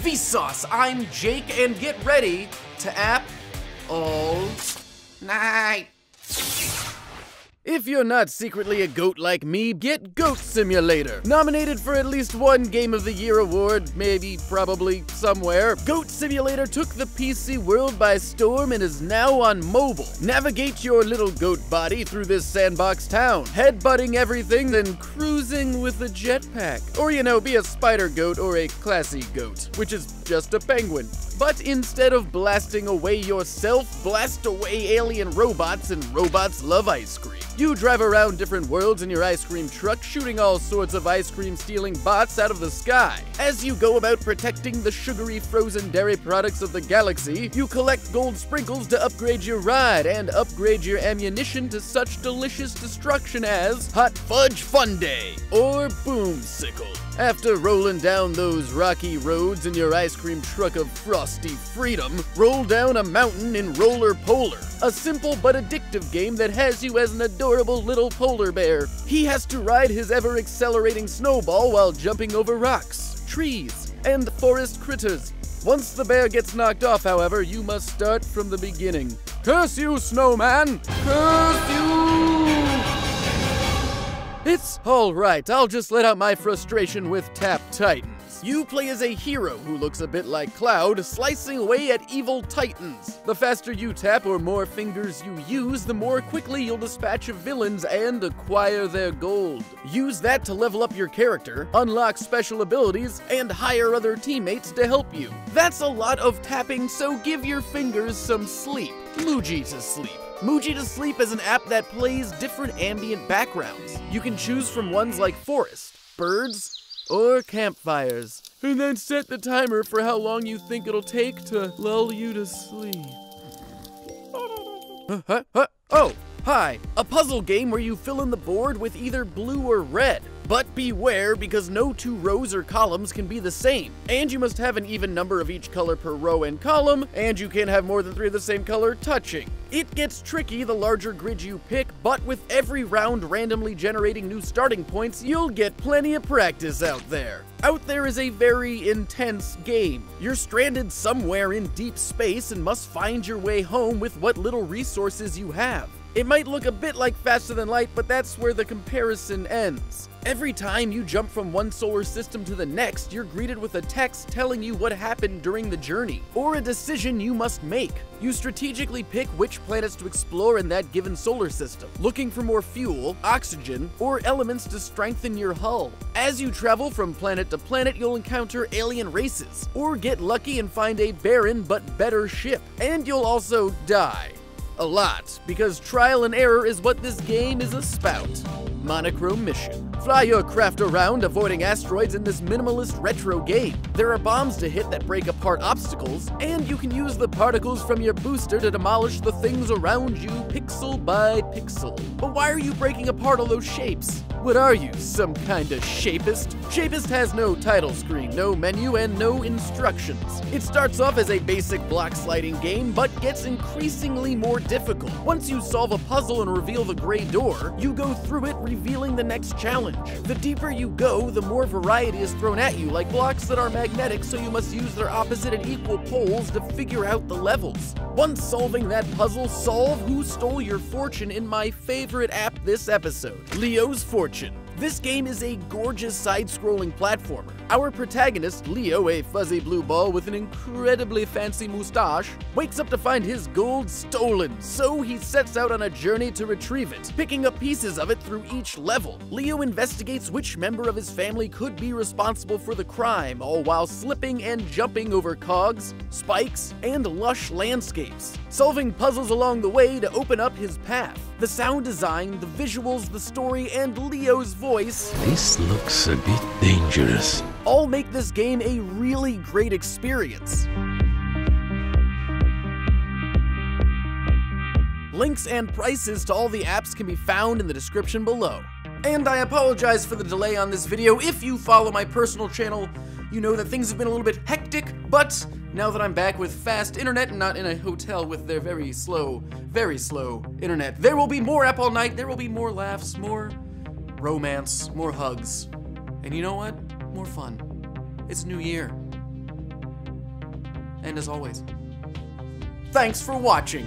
Vsauce, I'm Jake, and get ready to app all night. If you're not secretly a goat like me, get Goat Simulator. Nominated for at least one Game of the Year award, maybe, probably, somewhere, Goat Simulator took the PC world by storm and is now on mobile. Navigate your little goat body through this sandbox town, headbutting everything, then cruising with a jetpack. Or, you know, be a spider goat or a classy goat, which is just a penguin. But instead of blasting away yourself, blast away alien robots, and robots love ice cream. You drive around different worlds in your ice cream truck, shooting all sorts of ice cream stealing bots out of the sky. As you go about protecting the sugary frozen dairy products of the galaxy, you collect gold sprinkles to upgrade your ride and upgrade your ammunition to such delicious destruction as Hot Fudge Fun Day or Boomsicle. After rolling down those rocky roads in your ice cream truck of frosty freedom, roll down a mountain in Roller Polar, a simple but addictive game that has you as an adorable little polar bear. He has to ride his ever-accelerating snowball while jumping over rocks, trees, and forest critters. Once the bear gets knocked off, however, you must start from the beginning. Curse you, snowman! Curse you! It's alright, I'll just let out my frustration with Tap Titans. You play as a hero who looks a bit like Cloud, slicing away at evil titans. The faster you tap or more fingers you use, the more quickly you'll dispatch of villains and acquire their gold. Use that to level up your character, unlock special abilities, and hire other teammates to help you. That's a lot of tapping, so give your fingers some sleep. MUJI to sleep. MUJI to Sleep is an app that plays different ambient backgrounds. You can choose from ones like forest, birds, or campfires, and then set the timer for how long you think it'll take to lull you to sleep. Oh, hi, a puzzle game where you fill in the board with either blue or red. But beware, because no two rows or columns can be the same, and you must have an even number of each color per row and column, and you can't have more than 3 of the same color touching. It gets tricky the larger grid you pick, but with every round randomly generating new starting points, you'll get plenty of practice out there. Out there is a very intense game. You're stranded somewhere in deep space and must find your way home with what little resources you have. It might look a bit like Faster Than Light, but that's where the comparison ends. Every time you jump from one solar system to the next, you're greeted with a text telling you what happened during the journey, or a decision you must make. You strategically pick which planets to explore in that given solar system, looking for more fuel, oxygen, or elements to strengthen your hull. As you travel from planet to planet, you'll encounter alien races, or get lucky and find a barren but better ship. And you'll also die. A lot, because trial and error is what this game is about. Monochrome mission. Fly your craft around, avoiding asteroids in this minimalist retro game. There are bombs to hit that break apart obstacles, and you can use the particles from your booster to demolish the things around you pixel by pixel. But why are you breaking apart all those shapes? What are you, some kind of Shapist? Shapist has no title screen, no menu, and no instructions. It starts off as a basic block sliding game, but gets increasingly more difficult. Once you solve a puzzle and reveal the gray door, you go through it, revealing the next challenge. The deeper you go, the more variety is thrown at you, like blocks that are magnetic, so you must use their opposite and equal poles to figure out the levels. Once solving that puzzle, solve who stole your fortune in my favorite app this episode, Leo's Fortune. This game is a gorgeous side-scrolling platformer. Our protagonist, Leo, a fuzzy blue ball with an incredibly fancy moustache, wakes up to find his gold stolen, so he sets out on a journey to retrieve it, picking up pieces of it through each level. Leo investigates which member of his family could be responsible for the crime, all while slipping and jumping over cogs, spikes, and lush landscapes, solving puzzles along the way to open up his path. The sound design, the visuals, the story, and Leo's voice, "This looks a bit dangerous," all make this game a really great experience. Links and prices to all the apps can be found in the description below. And I apologize for the delay on this video. If you follow my personal channel, you know that things have been a little bit hectic, but now that I'm back with fast internet and not in a hotel with their very slow internet, there will be more App All Night, there will be more laughs, more romance, more hugs, and you know what? More fun. It's New Year. And as always, thanks for watching!